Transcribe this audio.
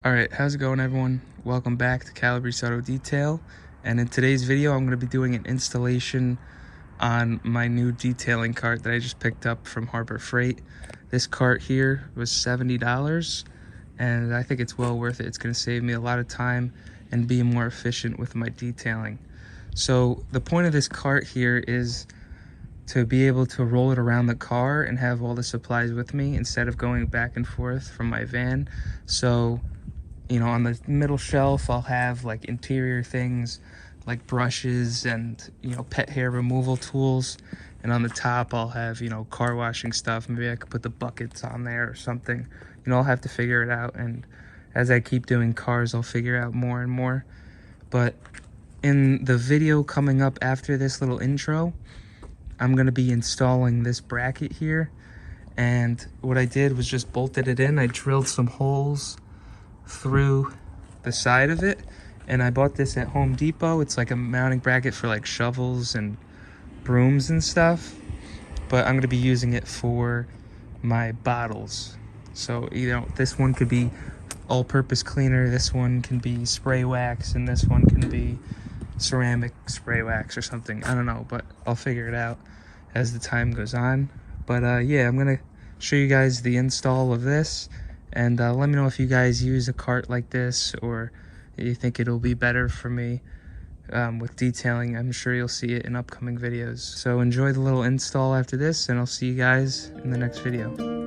Alright, how's it going everyone? Welcome back to Calabrese Auto Detail, and in today's video I'm going to be doing an installation on my new detailing cart that I just picked up from Harbor Freight. This cart here was $70 and I think it's well worth it. It's going to save me a lot of time and be more efficient with my detailing. So the point of this cart here is to be able to roll it around the car and have all the supplies with me instead of going back and forth from my van. So on the middle shelf, I'll have like interior things like brushes and, pet hair removal tools. And on the top, I'll have, car washing stuff. Maybe I could put the buckets on there or something. I'll have to figure it out. And as I keep doing cars, I'll figure out more and more. But in the video coming up after this little intro, I'm going to be installing this bracket here. And what I did was just bolted it in. I drilled some holes through the side of it, and I bought this at Home Depot. It's like a mounting bracket for like shovels and brooms and stuff, but I'm going to be using it for my bottles. So this one could be all-purpose cleaner, this one can be spray wax, and this one can be ceramic spray wax or something. I don't know, but I'll figure it out as the time goes on. But yeah, I'm gonna show you guys the install of this, and let me know if you guys use a cart like this or you think it'll be better for me with detailing. I'm sure you'll see it in upcoming videos. So enjoy the little install after this, and I'll see you guys in the next video.